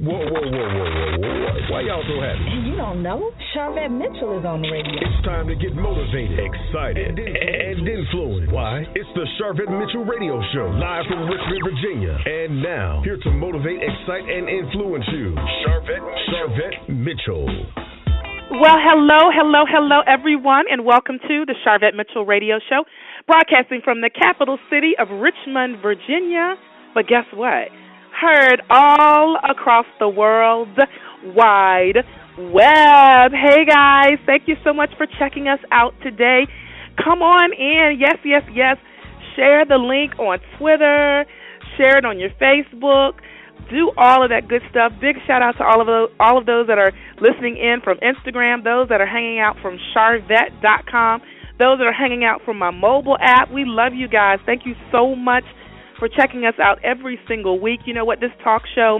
Whoa. Why y'all so happy? You don't know? Sharvette Mitchell is on the radio. It's time to get motivated, excited, and influenced. Why? It's the Sharvette Mitchell Radio Show, live from Richmond, Virginia. And now, here to motivate, excite, and influence you, Sharvette Mitchell. Well, hello, everyone, and welcome to the Sharvette Mitchell Radio Show, broadcasting from the capital city of Richmond, Virginia. But guess what? Heard all across the world wide web. Hey, guys, thank you so much for checking us out today. Come on in. Yes. Share the link on Twitter. Share it on your Facebook. Do all of that good stuff. Big shout out to all of those that are listening in from Instagram, those that are hanging out from Sharvette.com, those that are hanging out from my mobile app. We love you guys. Thank you so much for checking us out every single week. You know what? This talk show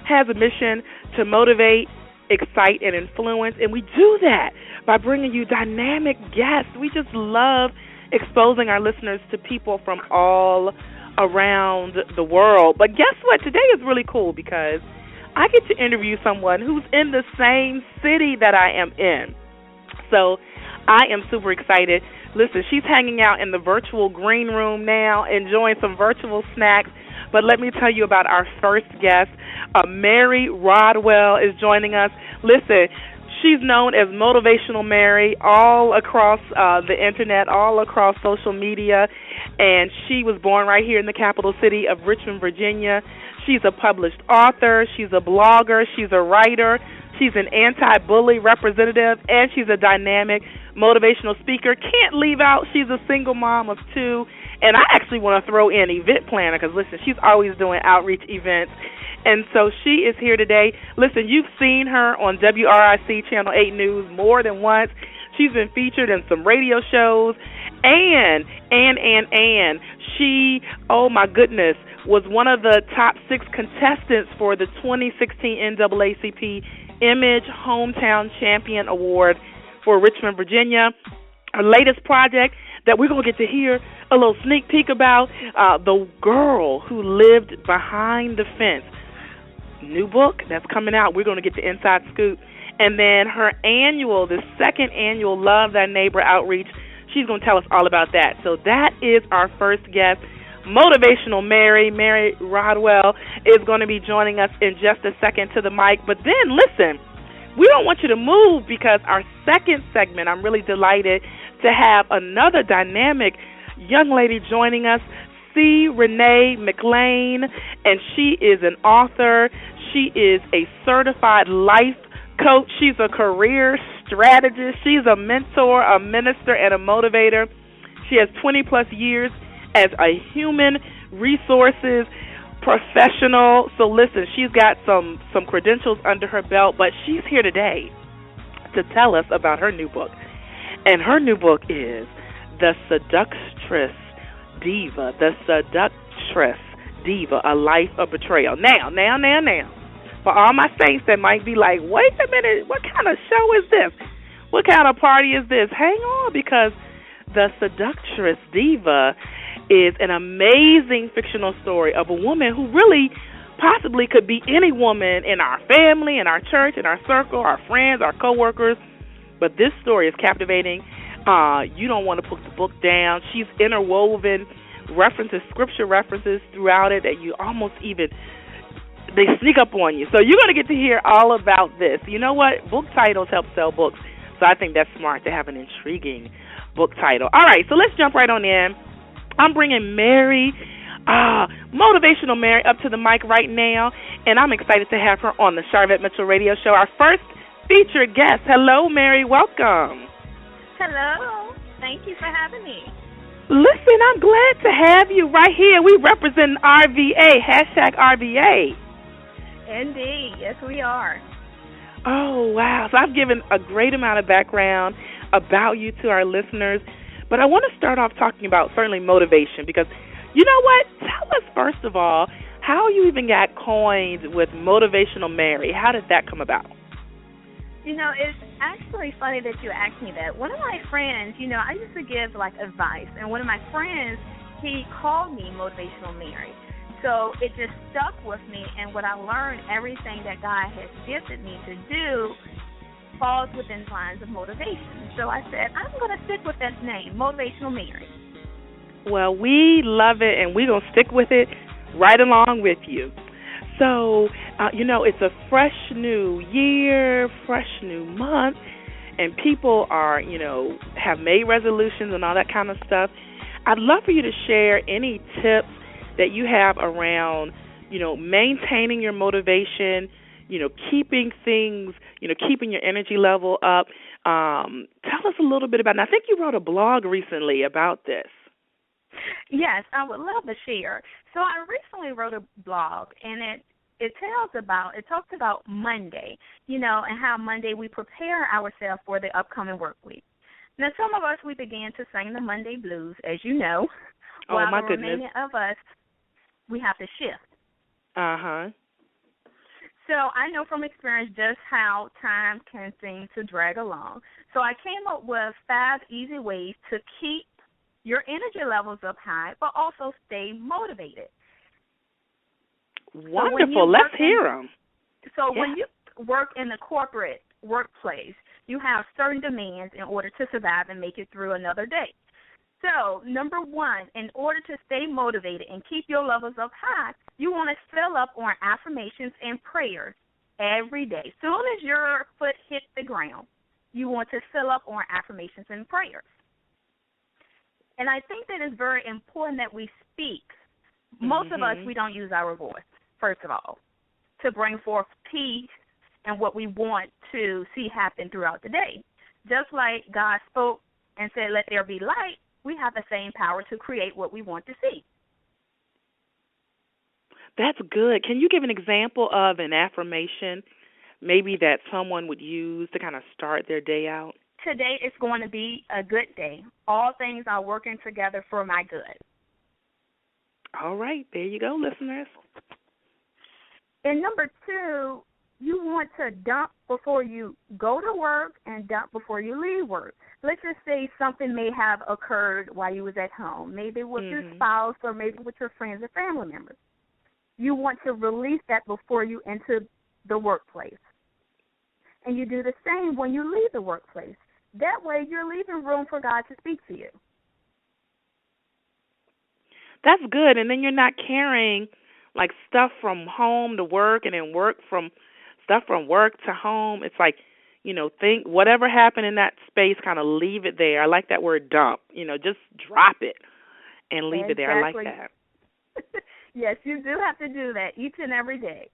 has a mission to motivate, excite, and influence, and we do that by bringing you dynamic guests. We just love exposing our listeners to people from all around the world. But guess what? Today is really cool because I get to interview someone who's in the same city that I am in. So I am super excited. Listen, she's hanging out in the virtual green room now, enjoying some virtual snacks. But let me tell you about our first guest. Mary Rodwell is joining us. Listen, she's known as Motivational Mary all across the internet, all across social media, and she was born right here in the capital city of Richmond, Virginia. She's a published author. She's a blogger. She's a writer. She's an anti-bully representative, and she's a dynamic motivational speaker. Can't leave out, she's a single mom of two, and I actually want to throw in event planner because, listen, she's always doing outreach events, and so she is here today. Listen, you've seen her on WRIC Channel 8 News more than once. She's been featured in some radio shows, and she, oh my goodness, was one of the top 6 contestants for the 2016 NAACP Image Hometown Champion Award for Richmond, Virginia. Her latest project that we're going to get to hear a little sneak peek about, The Girl Who Lived Behind the Fence. New book that's coming out. We're going to get the inside scoop. And then her the second annual Love Thy Neighbor outreach, she's going to tell us all about that. So that is our first guest. Motivational Mary Rodwell is going to be joining us in just a second to the mic. But then, listen, we don't want you to move because our second segment, I'm really delighted to have another dynamic young lady joining us, Renee McLain, and she is an author. She is a certified life coach. She's a career strategist. She's a mentor, a minister, and a motivator. She has 20-plus years as a human resources professional. So listen, she's got some credentials under her belt, but she's here today to tell us about her new book. And her new book is The Seductress Diva. The Seductress Diva, A Life of Betrayal. Now, for all my saints that might be like, wait a minute, what kind of show is this? What kind of party is this? Hang on, because The Seductress Diva is an amazing fictional story of a woman who really possibly could be any woman in our family, in our church, in our circle, our friends, our coworkers. But this story is captivating. You don't want to put the book down. She's interwoven scripture references throughout it that you almost even, they sneak up on you. So you're going to get to hear all about this. You know what? Book titles help sell books. So I think that's smart to have an intriguing book title. All right, so let's jump right on in. I'm bringing Mary, Motivational Mary, up to the mic right now, and I'm excited to have her on the Sharvette Mitchell Radio Show, our first featured guest. Hello, Mary. Welcome. Hello. Thank you for having me. Listen, I'm glad to have you right here. We represent RVA, #RVA. Indeed. Yes, we are. Oh, wow. So I've given a great amount of background about you to our listeners. But I want to start off talking about certainly motivation because, you know what? Tell us, first of all, how you even got coined with Motivational Mary. How did that come about? You know, it's actually funny that you asked me that. One of my friends, I used to give, advice. And one of my friends, he called me Motivational Mary. So it just stuck with me, and what I learned, everything that God has gifted me to do falls within lines of motivation. So I said, I'm going to stick with that name, Motivational Mary. Well, we love it, and we're going to stick with it right along with you. So, it's a fresh new year, fresh new month, and people are, have made resolutions and all that kind of stuff. I'd love for you to share any tips that you have around, maintaining your motivation, keeping things, keeping your energy level up. Tell us a little bit about it. And I think you wrote a blog recently about this. Yes, I would love to share. So I recently wrote a blog, and it talks about Monday, and how Monday we prepare ourselves for the upcoming work week. Now, some of us, we began to sing the Monday blues, as you know, while my the goodness. remaining of us, we have to shift. Uh-huh. So I know from experience just how time can seem to drag along. So I came up with 5 easy ways to keep your energy levels up high, but also stay motivated. Wonderful. Let's hear them. So when you work in the corporate workplace, you have certain demands in order to survive and make it through another day. So, number 1, in order to stay motivated and keep your levels up high, you want to fill up on affirmations and prayers every day. Soon as your foot hits the ground, you want to fill up on affirmations and prayers. And I think that it's very important that we speak. Most of us, we don't use our voice, first of all, to bring forth peace and what we want to see happen throughout the day. Just like God spoke and said, let there be light, we have the same power to create what we want to see. That's good. Can you give an example of an affirmation maybe that someone would use to kind of start their day out? Today is going to be a good day. All things are working together for my good. All right. There you go, listeners. And number 2, you want to dump before you go to work and dump before you leave work. Let's just say something may have occurred while you was at home, maybe with your spouse or maybe with your friends or family members. You want to release that before you enter the workplace. And you do the same when you leave the workplace. That way you're leaving room for God to speak to you. That's good. And then you're not carrying like stuff from home to work and then stuff from work to home. It's like, think whatever happened in that space, kind of leave it there. I like that word dump. Just drop it and leave it there. I like that. Yes, you do have to do that each and every day.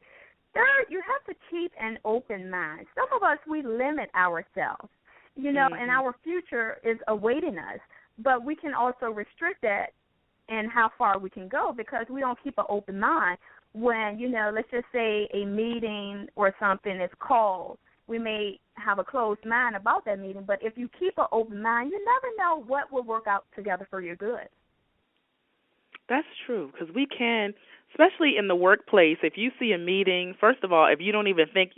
Third, you have to keep an open mind. Some of us, we limit ourselves, and our future is awaiting us. But we can also restrict that and how far we can go because we don't keep an open mind when, let's just say a meeting or something is called. We may have a closed mind about that meeting, but if you keep an open mind, you never know what will work out together for your good. That's true, because we can, especially in the workplace, if you see a meeting, first of all, if you don't even think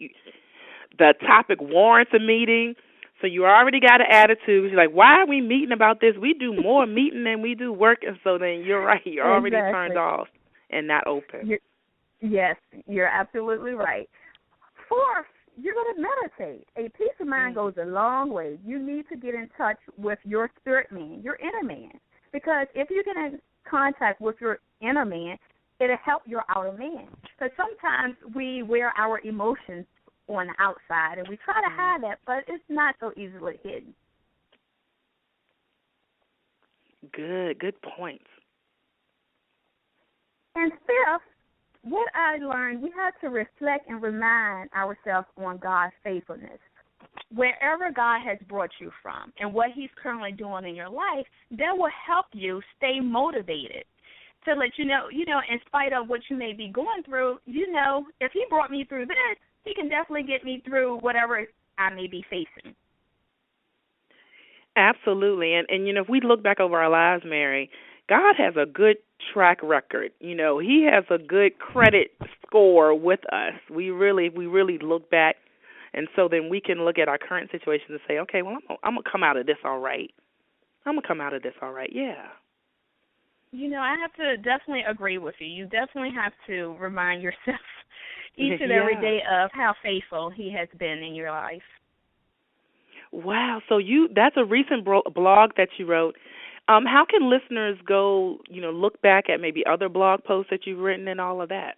the topic warrants a meeting, so you already got an attitude. You're like, why are we meeting about this? We do more meeting than we do work, and so then you're right. You're already turned off and not open. Yes, you're absolutely right. Fourth, you're going to meditate. A peace of mind goes a long way. You need to get in touch with your spirit man, your inner man, because if you get in contact with your inner man, it'll help your outer man. Because sometimes we wear our emotions on the outside, and we try to hide that, but it's not so easily hidden. Good points. And fifth, what I learned, we have to reflect and remind ourselves on God's faithfulness. Wherever God has brought you from and what he's currently doing in your life, that will help you stay motivated to let you know, in spite of what you may be going through, if he brought me through this, he can definitely get me through whatever I may be facing. Absolutely. And if we look back over our lives, Mary, God has a good track record. He has a good credit score with us. We really look back. And so then we can look at our current situation and say, okay, well, I'm going to come out of this all right. Yeah. I have to definitely agree with you. You definitely have to remind yourself each and Yeah. every day of how faithful he has been in your life. Wow. So that's a recent blog that you wrote. How can listeners go, look back at maybe other blog posts that you've written and all of that?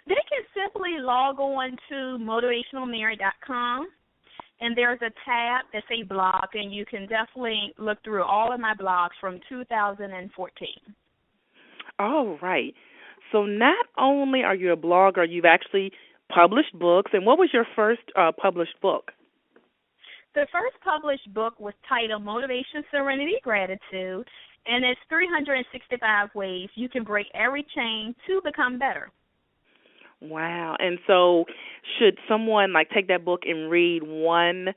They can simply log on to motivationalmary.com, and there's a tab that says blog, and you can definitely look through all of my blogs from 2014. All right. So not only are you a blogger, you've actually published books. And what was your first published book? The first published book was titled Motivation, Serenity, Gratitude, and it's 365 ways you can break every chain to become better. Wow. And so should someone take that book and read one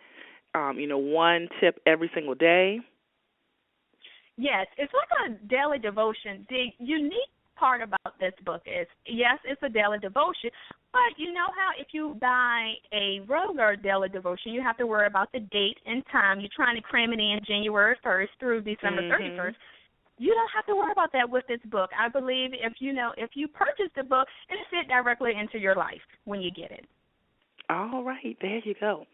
tip every single day? Yes, it's like a daily devotion. The unique part about this book is, yes, it's a daily devotion, but you know how if you buy a regular daily devotion, you have to worry about the date and time. You're trying to cram it in January 1st through December 31st. You don't have to worry about that with this book. I believe if you purchase the book, it'll fit directly into your life when you get it. All right, there you go.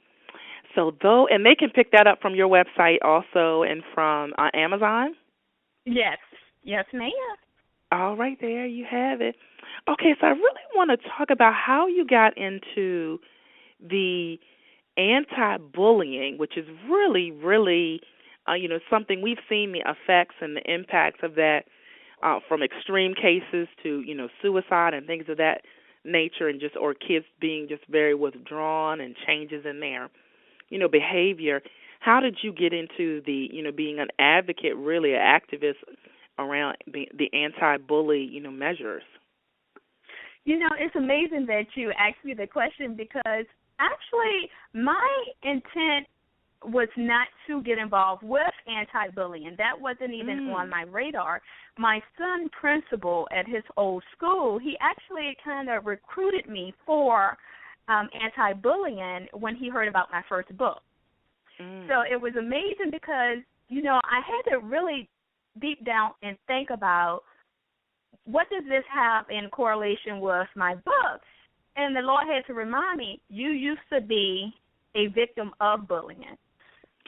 So and they can pick that up from your website also and from Amazon? Yes, ma'am. All right, there you have it. Okay, so I really want to talk about how you got into the anti-bullying, which is really, really, something we've seen the effects and the impacts of that from extreme cases to, suicide and things of that nature, and or kids being just very withdrawn and changes in their, behavior. How did you get into the, being an advocate, really an activist around the anti-bully, measures? It's amazing that you asked me the question because actually my intent was not to get involved with anti-bullying. That wasn't even on my radar. My son principal at his old school, he actually kind of recruited me for anti-bullying when he heard about my first book. So it was amazing because, I had to really deep down and think about what does this have in correlation with my book? And the Lord had to remind me, you used to be a victim of bullying.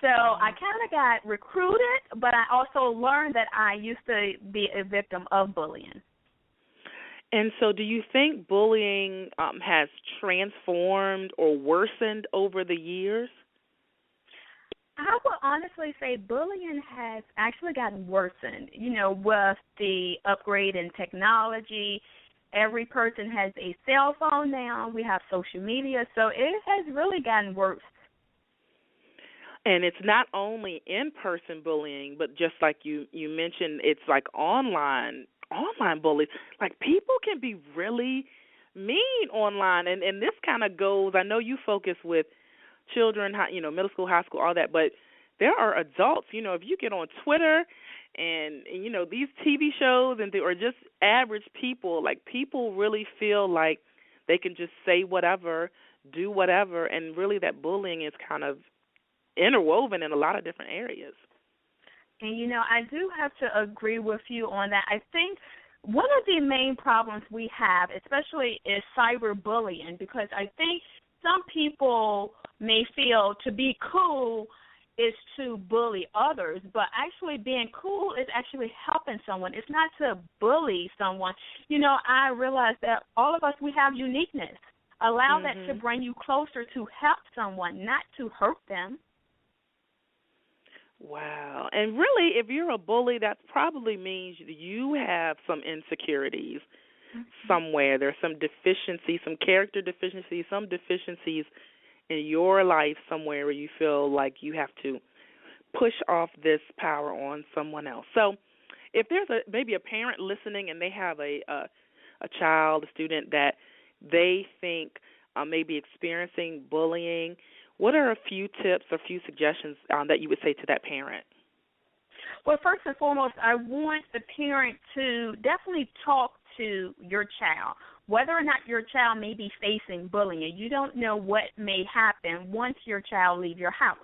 So I kind of got recruited, but I also learned that I used to be a victim of bullying. And so do you think bullying has transformed or worsened over the years? I would honestly say bullying has actually gotten worsened, with the upgrade in technology. Every person has a cell phone now. We have social media, so it has really gotten worse. And it's not only in-person bullying, but just like you mentioned, it's like online bullies. Like people can be really mean online, and this kind of goes, I know you focus with children, middle school, high school, all that, but there are adults, if you get on Twitter and these TV shows or just average people, like people really feel like they can just say whatever, do whatever, and really that bullying is kind of interwoven in a lot of different areas. And, I do have to agree with you on that. I think one of the main problems we have, especially, is cyberbullying, because I think some people may feel to be cool is to bully others, but actually being cool is actually helping someone. It's not to bully someone. I realize that all of us, we have uniqueness. Allow that to bring you closer to help someone, not to hurt them. Wow. And really, if you're a bully, that probably means you have some insecurities somewhere. There's some deficiency, some character deficiencies, some deficiencies in your life somewhere where you feel like you have to push off this power on someone else. So if there's maybe a parent listening and they have a child, a student that they think may be experiencing bullying, what are a few tips or a few suggestions that you would say to that parent? Well, first and foremost, I want the parent to definitely talk to your child. Whether or not your child may be facing bullying, you don't know what may happen once your child leaves your house.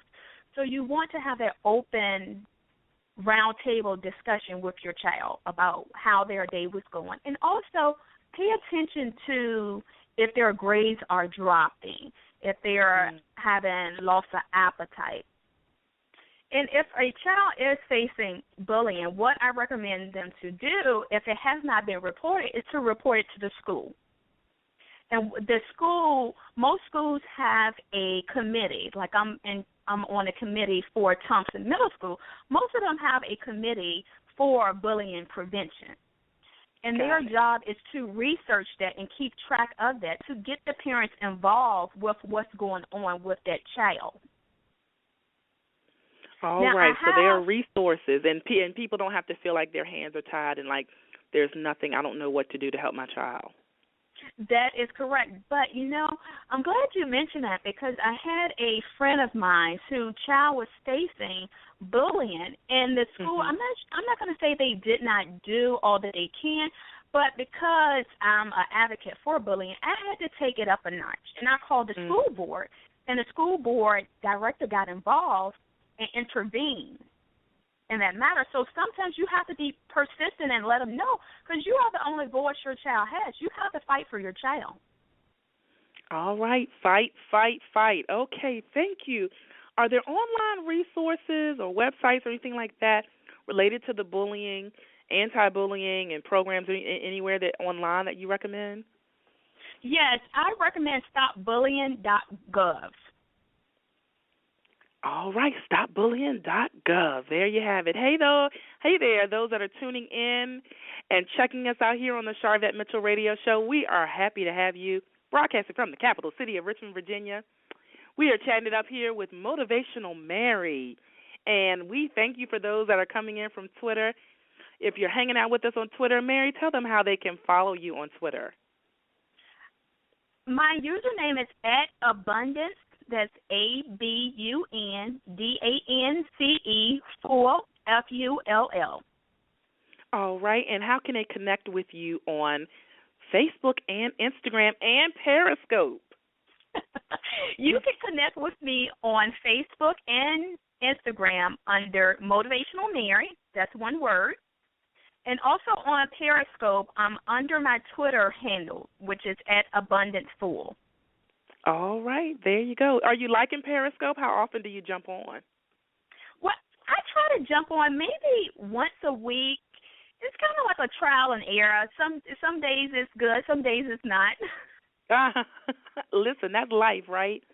So you want to have that open roundtable discussion with your child about how their day was going. And also pay attention to if their grades are dropping, if they're having loss of appetite. And if a child is facing bullying, what I recommend them to do, if it has not been reported, is to report it to the school. And the school, most schools have a committee. Like I'm on a committee for Thompson Middle School. Most of them have a committee for bullying prevention. And their job is to research that and keep track of that to get the parents involved with what's going on with that child. All right, so there are resources, and people don't have to feel like their hands are tied and like there's nothing, I don't know what to do to help my child. That is correct. But, I'm glad you mentioned that because I had a friend of mine whose child was facing bullying in the school. I'm not going to say they did not do all that they can, but because I'm an advocate for bullying, I had to take it up a notch. And I called the school board, and the school board director got involved and intervene in that matter. So sometimes you have to be persistent and let them know because you are the only voice your child has. You have to fight for your child. All right, fight, fight, fight. Okay, thank you. Are there online resources or websites or anything like that related to the bullying, anti-bullying, and programs anywhere that online that you recommend? Yes, I recommend stopbullying.gov. All right, stopbullying.gov. There you have it. Hey there, those that are tuning in and checking us out here on the Sharvette Mitchell Radio Show. We are happy to have you broadcasting from the capital city of Richmond, Virginia. We are chatting it up here with Motivational Mary, and we thank you for those that are coming in from Twitter. If you're hanging out with us on Twitter, Mary, tell them how they can follow you on Twitter. My username is @abundance. That's ABUNDANCE full FULL. All right, and how can they connect with you on Facebook and Instagram and Periscope? You can connect with me on Facebook and Instagram under Motivational Mary. That's one word. And also on Periscope, I'm under my Twitter handle, which is @AbundanceFull. All right, there you go. Are you liking Periscope? How often do you jump on? Well, I try to jump on maybe once a week. It's kind of like a trial and error. Some days it's good, some days it's not. Listen, that's life, right?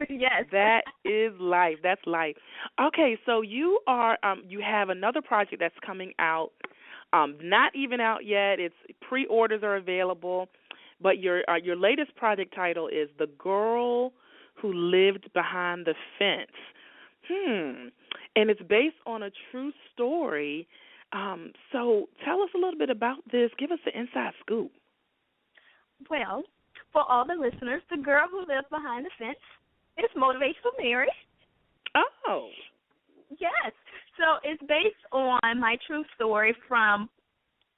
Yes. That is life. That's life. Okay, so you have another project that's coming out. Not even out yet. It's pre-orders are available. But your latest project title is The Girl Who Lived Behind the Fence. And it's based on a true story. So tell us a little bit about this. Give us the inside scoop. Well, for all the listeners, The Girl Who Lived Behind the Fence is Motivational Mary. Oh. Yes. So it's based on my true story from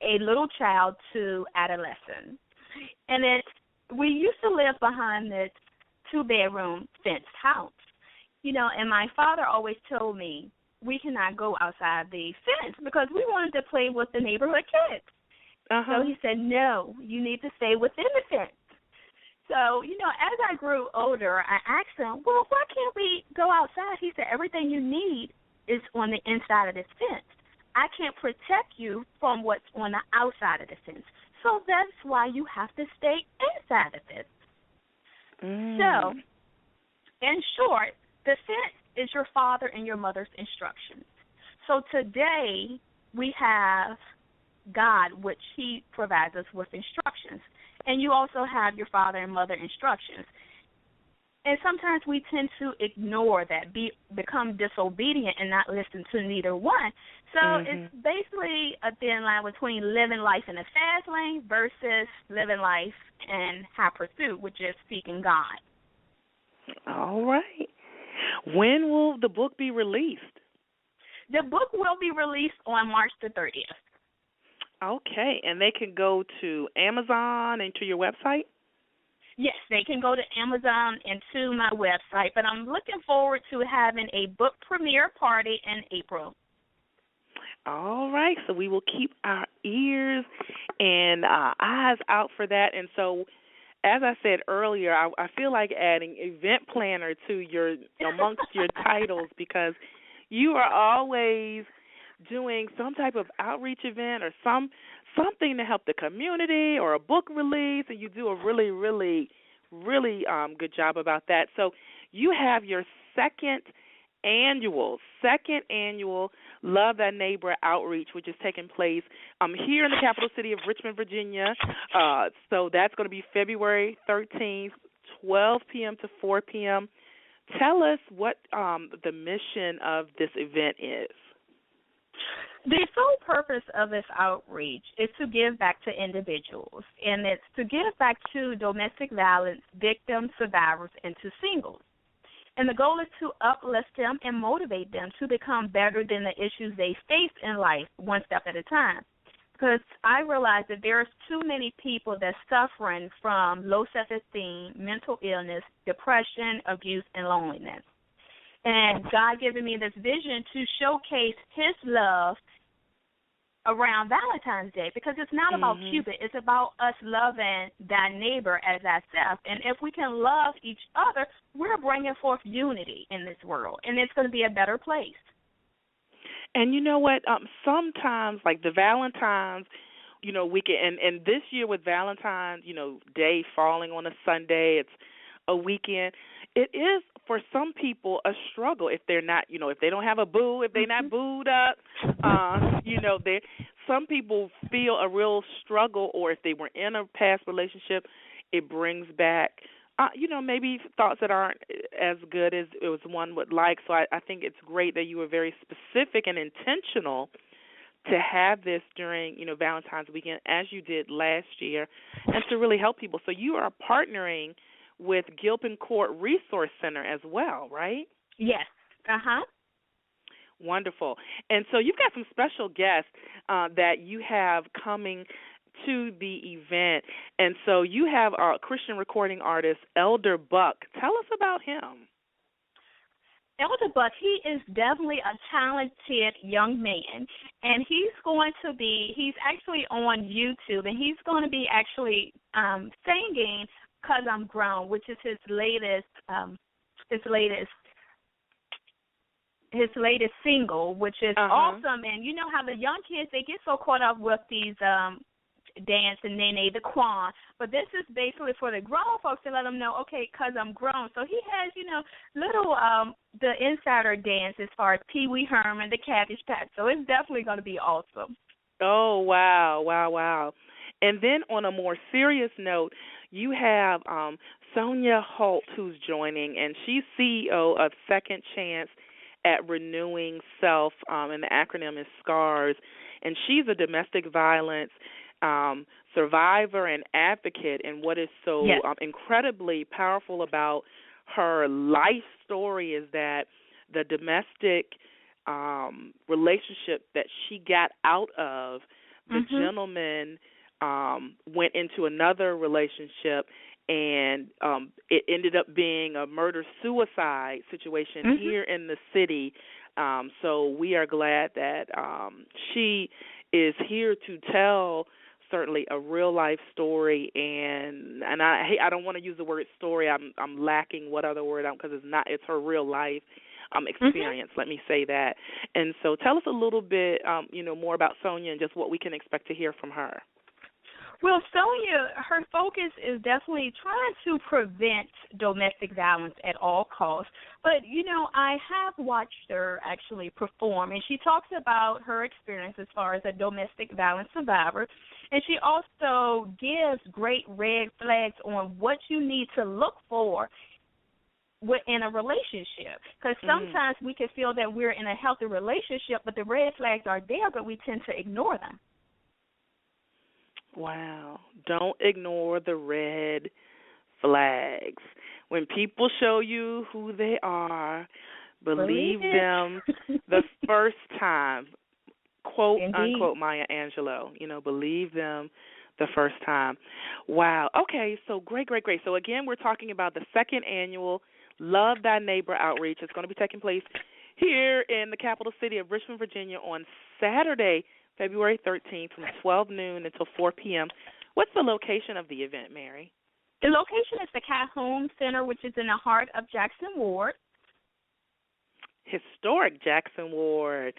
a little child to adolescent. And we used to live behind this 2-bedroom fenced house, and my father always told me we cannot go outside the fence because we wanted to play with the neighborhood kids. So he said, no, you need to stay within the fence. So, as I grew older, I asked him, well, why can't we go outside? He said, everything you need is on the inside of this fence. I can't protect you from what's on the outside of the fence. So that's why you have to stay inside of it. So, in short, the fence is your father and your mother's instructions. So today we have God, which he provides us with instructions. And you also have your father and mother instructions. And sometimes we tend to ignore that, become disobedient and not listen to neither one. So it's basically a thin line between living life in a fast lane versus living life in high pursuit, which is seeking God. All right. When will the book be released? The book will be released on March the 30th. Okay, and they can go to Amazon and to your website? Yes, they can go to Amazon and to my website, but I'm looking forward to having a book premiere party in April. All right, so we will keep our ears and eyes out for that. And so, as I said earlier, I feel like adding event planner to your amongst your titles because you are always doing some type of outreach event or something to help the community or a book release, and you do a really, really, really good job about that. So you have your second annual Love Thy Neighbor outreach, which is taking place here in the capital city of Richmond, Virginia. So that's going to be February 13th, 12 p.m. to 4 p.m. Tell us what the mission of this event is. The sole purpose of this outreach is to give back to individuals, and it's to give back to domestic violence victims, survivors, and to singles. And the goal is to uplift them and motivate them to become better than the issues they face in life, one step at a time. Because I realize that there's too many people that's suffering from low self-esteem, mental illness, depression, abuse, and loneliness. And God given me this vision to showcase His love around Valentine's Day, because it's not about Cupid. It's about us loving thy neighbor as ourselves. And if we can love each other, we're bringing forth unity in this world, and it's going to be a better place. And you know what? Sometimes, like the Valentine's, weekend, and this year with Valentine's, Day falling on a Sunday, it's a weekend. It is for some people a struggle if they're not, if they don't have a boo, if they're not booed up, some people feel a real struggle, or if they were in a past relationship, it brings back, maybe thoughts that aren't as good as one would like. So I think it's great that you were very specific and intentional to have this during, Valentine's weekend, as you did last year, and to really help people. So you are partnering with Gilpin Court Resource Center as well, right? Yes. Wonderful. And so you've got some special guests that you have coming to the event. And so you have our Christian recording artist, Elder Buck. Tell us about him. Elder Buck, he is definitely a talented young man, and he's actually on YouTube, and he's going to be actually singing "'Cause I'm Grown," which is his latest single, which is awesome. And you know how the young kids, they get so caught up with these dance and Nene, the Quan, but this is basically for the grown folks to let them know, okay, 'cause I'm grown. So he has, little the insider dance as far as Pee Wee Herman, the Cabbage Patch. So it's definitely going to be awesome. Oh, wow. And then on a more serious note, you have Sonia Holt, who's joining, and she's CEO of Second Chance at Renewing Self, and the acronym is SCARS. And she's a domestic violence survivor and advocate. And what is so incredibly powerful about her life story is that the domestic relationship that she got out of, the gentleman went into another relationship, and it ended up being a murder-suicide situation here in the city. So we are glad that she is here to tell certainly a real-life story, and I don't want to use the word story. I'm lacking what other word, because it's her real-life experience, let me say that. And so tell us a little bit, more about Sonia and just what we can expect to hear from her. Well, Sonia, her focus is definitely trying to prevent domestic violence at all costs. But, I have watched her actually perform, and she talks about her experience as far as a domestic violence survivor. And she also gives great red flags on what you need to look for in a relationship. Because sometimes we can feel that we're in a healthy relationship, but the red flags are there, but we tend to ignore them. Wow. Don't ignore the red flags. When people show you who they are, believe them the first time. Quote, unquote, Maya Angelou. Believe them the first time. Wow. Okay, so great. So, again, we're talking about the second annual Love Thy Neighbor outreach. It's going to be taking place here in the capital city of Richmond, Virginia on Saturday, February 13th from 12 noon until 4 p.m. What's the location of the event, Mary? The location is the Calhoun Center, which is in the heart of Jackson Ward. Historic Jackson Ward.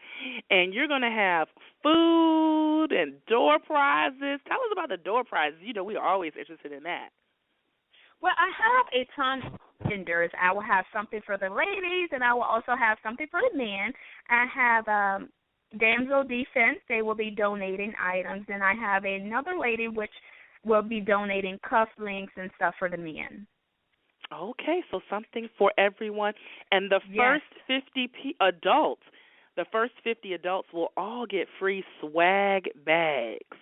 And you're going to have food and door prizes. Tell us about the door prizes. You know, we're always interested in that. Well, I have a ton of vendors. I will have something for the ladies, and I will also have something for the men. I have Damsel Defense. They will be donating items, and I have another lady which will be donating cufflinks and stuff for the men. Okay, so something for everyone. And the first 50 adults will all get free swag bags.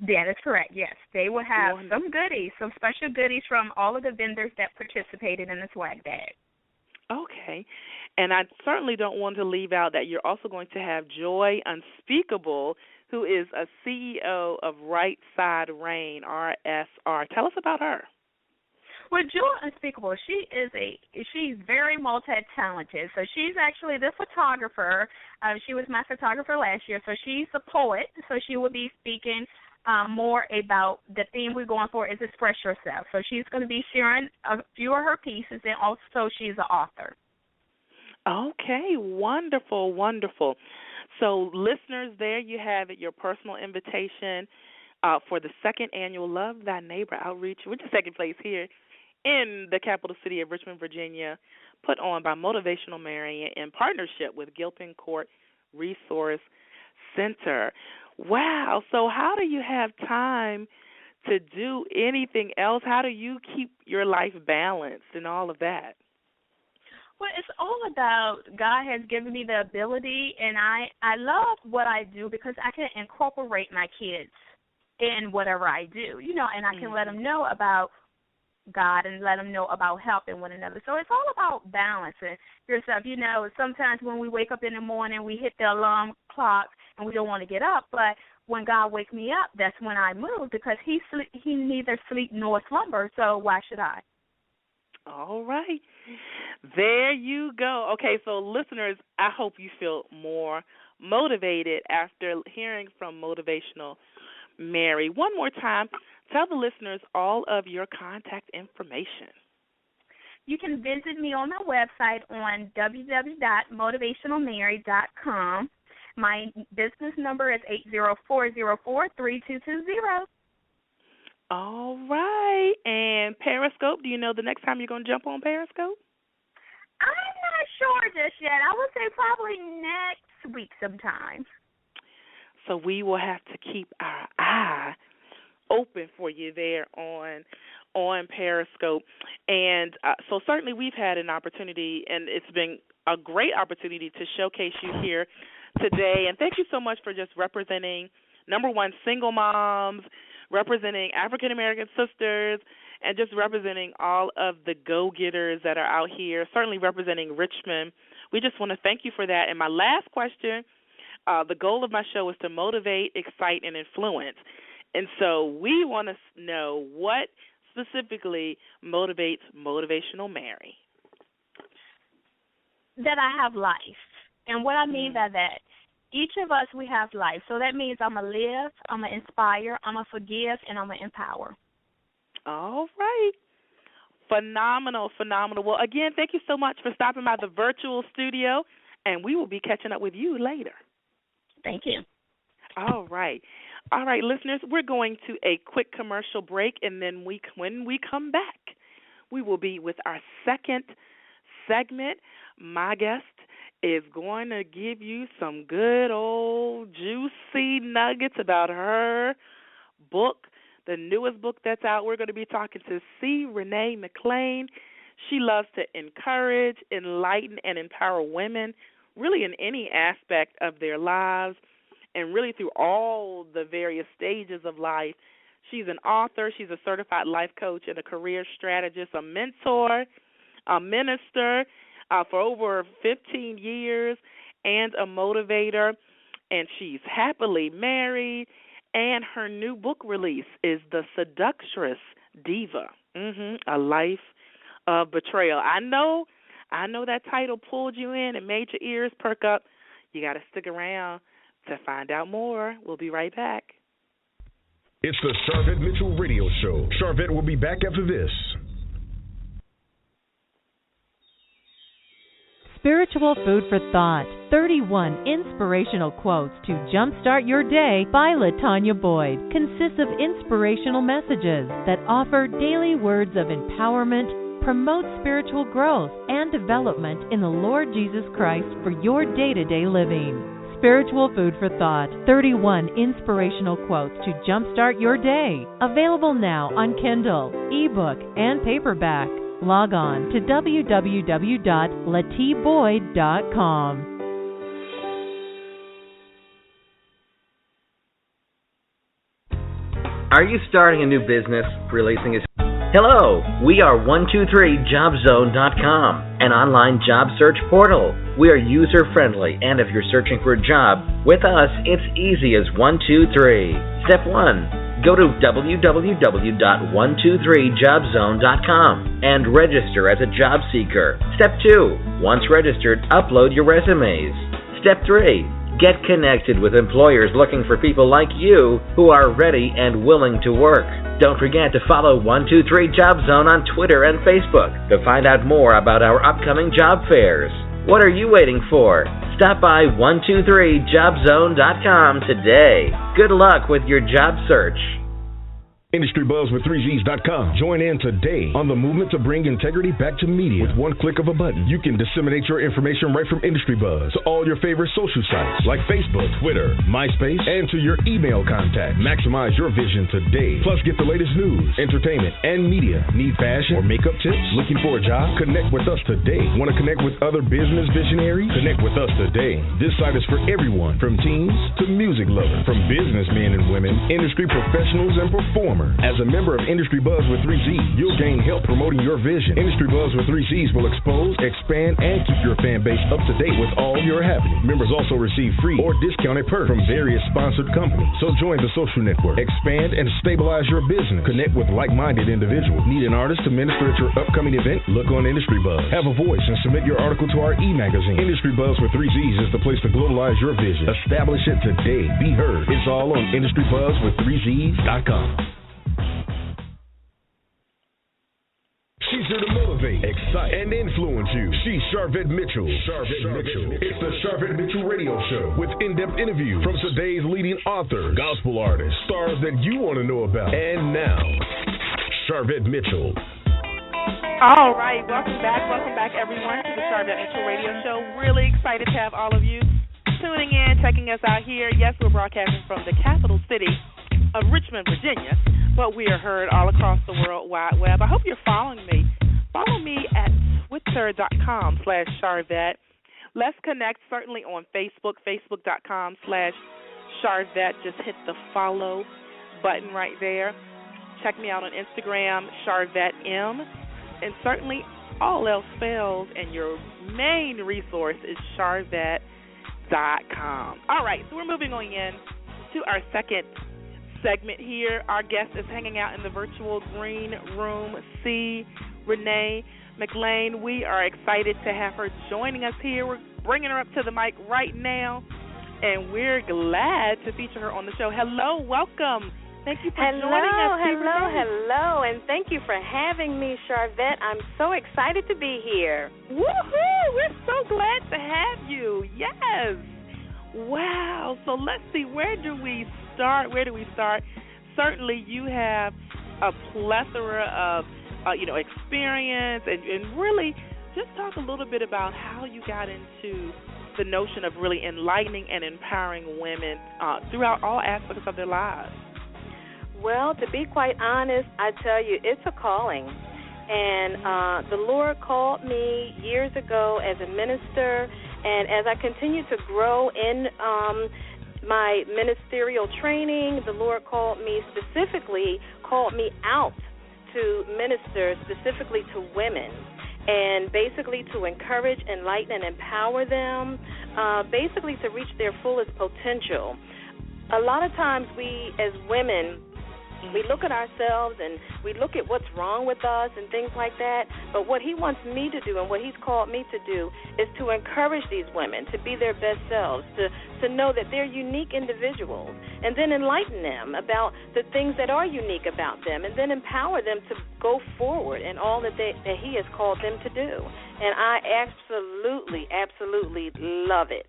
That is correct, yes. They will have some goodies, some special goodies from all of the vendors that participated in the swag bag. Okay. And I certainly don't want to leave out that you're also going to have Joy Unspeakable, who is a CEO of Right Side Rain, RSR. Tell us about her. Well, Joy Unspeakable, she's very multi-talented. So she's actually the photographer. She was my photographer last year. So she's a poet. So she will be speaking more about the theme we're going for is express yourself. So she's going to be sharing a few of her pieces, and also she's an author. Okay, wonderful, wonderful. So listeners, there you have it, your personal invitation for the second annual Love Thy Neighbor Outreach, which is second place here in the capital city of Richmond, Virginia, put on by Motivational Mary in partnership with Gilpin Court Resource Center. Wow. So how do you have time to do anything else? How do you keep your life balanced and all of that? Well, it's all about God has given me the ability, and I love what I do because I can incorporate my kids in whatever I do, you know, and I can let them know about God and let them know about helping one another. So it's all about balancing yourself. You know, sometimes when we wake up in the morning, we hit the alarm clock and we don't want to get up, but when God wakes me up, that's when I move because he neither sleep nor slumber, so why should I? All right. There you go. Okay, so listeners, I hope you feel more motivated after hearing from Motivational Mary. One more time, tell the listeners all of your contact information. You can visit me on my website on www.motivationalmary.com. My business number is 804-043-2220. All right. And Periscope, do you know the next time you're going to jump on Periscope? I'm not sure just yet. I would say probably next week sometime. So we will have to keep our eye open for you there on Periscope. And so certainly we've had an opportunity, and it's been a great opportunity to showcase you here today. And thank you so much for just representing, number one, single moms, representing African-American sisters, and just representing all of the go-getters that are out here, certainly representing Richmond. We just want to thank you for that. And my last question, the goal of my show is to motivate, excite, and influence. And so we want to know what specifically motivates Motivational Mary. That I have life. And what I mean by that, each of us, we have life. So that means I'm going to live, I'm going to inspire, I'm going to forgive, and I'm going to empower. All right. Phenomenal, phenomenal. Well, again, thank you so much for stopping by the virtual studio, and we will be catching up with you later. Thank you. All right. All right, listeners, we're going to a quick commercial break, and then when we come back, we will be with our second segment. My guest is going to give you some good old juicy nuggets about her book, the newest book that's out. We're going to be talking to Renee McLain. She loves to encourage, enlighten, and empower women really in any aspect of their lives and really through all the various stages of life. She's an author. She's a certified life coach and a career strategist, a mentor, a minister for over 15 years, and a motivator. And she's happily married. And her new book release is The Seductress Diva, A Life of Betrayal. I know that title pulled you in and made your ears perk up. You got to stick around to find out more. We'll be right back. It's the Sharvette Mitchell Radio Show. Sharvette will be back after this. Spiritual Food for Thought, 31 inspirational quotes to jumpstart your day by LaTanya Boyd, consists of inspirational messages that offer daily words of empowerment, promote spiritual growth and development in the Lord Jesus Christ for your day-to-day living. Spiritual Food for Thought, 31 inspirational quotes to jumpstart your day. Available now on Kindle, ebook, and paperback. Log on to www.latboyd.com. Are you starting a new business, releasing a... Hello, we are 123jobzone.com, an online job search portal. We are user-friendly, and if you're searching for a job, with us, it's easy as 1, 2, 3. Step 1, go to www.123jobzone.com and register as a job seeker. Step 2, once registered, upload your resumes. Step 3, get connected with employers looking for people like you who are ready and willing to work. Don't forget to follow 123 Job Zone on Twitter and Facebook to find out more about our upcoming job fairs. What are you waiting for? Stop by 123jobzone.com today. Good luck with your job search. IndustryBuzzWith3Zs.com. Join in today on the movement to bring integrity back to media. With one click of a button, you can disseminate your information right from Industry Buzz to all your favorite social sites like Facebook, Twitter, MySpace, and to your email contact. Maximize your vision today. Plus, get the latest news, entertainment, and media. Need fashion or makeup tips? Looking for a job? Connect with us today. Want to connect with other business visionaries? Connect with us today. This site is for everyone, from teens to music lovers, from businessmen and women, industry professionals and performers. As a member of Industry Buzz with 3Zs, you'll gain help promoting your vision. Industry Buzz with 3Zs will expose, expand, and keep your fan base up to date with all your happenings. Members also receive free or discounted perks from various sponsored companies. So join the social network, expand, and stabilize your business. Connect with like-minded individuals. Need an artist to minister at your upcoming event? Look on Industry Buzz. Have a voice and submit your article to our e-magazine. Industry Buzz with 3Zs is the place to globalize your vision. Establish it today. Be heard. It's all on IndustryBuzzWith3Zs.com. She's here to motivate, excite, and influence you. She's Sharvette Mitchell. Sharvette Mitchell. It's the Sharvette Mitchell Radio Show with in-depth interviews from today's leading authors, gospel artists, stars that you want to know about. And now, Sharvette Mitchell. All right, welcome back, everyone, to the Sharvette Mitchell Radio Show. Really excited to have all of you tuning in, checking us out here. Yes, we're broadcasting from the capital city of Richmond, Virginia, but we are heard all across the World Wide Web. I hope you're following me. Follow me at twitter.com/Sharvette. Let's connect, certainly on Facebook, facebook.com/Sharvette. Just hit the follow button right there. Check me out on Instagram, SharvetteM. And certainly all else fails, and your main resource is Sharvette.com. All right, so we're moving on in to our second segment here. Our guest is hanging out in the virtual green room, C. Renee McLain. We are excited to have her joining us here. We're bringing her up to the mic right now, and we're glad to feature her on the show. Hello, welcome. Thank you for joining us. Hello, and thank you for having me, Sharvette. I'm so excited to be here. Woohoo! We're so glad to have you. Yes. Wow. So let's see, where do we start? Certainly you have a plethora of experience, and really just talk a little bit about how you got into the notion of really enlightening and empowering women throughout all aspects of their lives. Well, to be quite honest, I tell you, it's a calling. And the Lord called me years ago as a minister, and as I continue to grow in my ministerial training, the Lord called me out to minister specifically to women, and basically to encourage, enlighten, and empower them, basically to reach their fullest potential. A lot of times we as women We look at ourselves and we look at what's wrong with us and things like that. But what he wants me to do and what he's called me to do is to encourage these women to be their best selves, to know that they're unique individuals, and then enlighten them about the things that are unique about them, and then empower them to go forward in all that he has called them to do. And I absolutely, absolutely love it.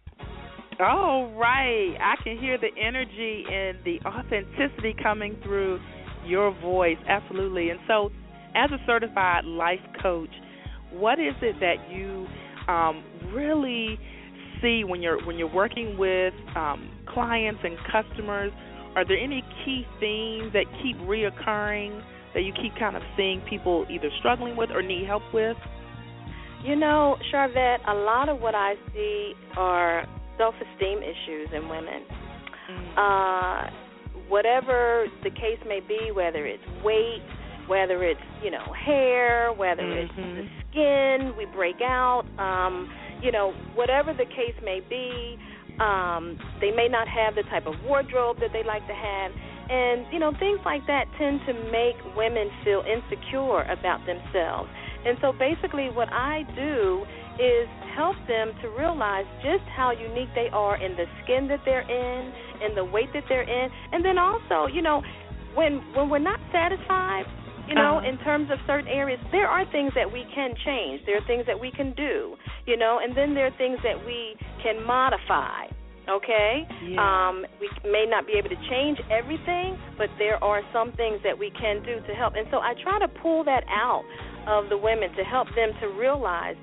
All right. I can hear the energy and the authenticity coming through your voice. Absolutely. And so, as a certified life coach, what is it that you really see when you're working with clients and customers? Are there any key themes that keep reoccurring that you keep kind of seeing people either struggling with or need help with? You know, Sharvette, a lot of what I see are self-esteem issues in women. Whatever the case may be, whether it's weight, whether it's, hair, whether it's the skin, we break out, whatever the case may be, they may not have the type of wardrobe that they like to have. And, things like that tend to make women feel insecure about themselves. And so basically what I do is help them to realize just how unique they are in the skin that they're in the weight that they're in. And then also, when we're not satisfied, in terms of certain areas, there are things that we can change. There are things that we can do, and then there are things that we can modify. Okay? Yeah. We may not be able to change everything, but there are some things that we can do to help. And so I try to pull that out of the women to help them to realize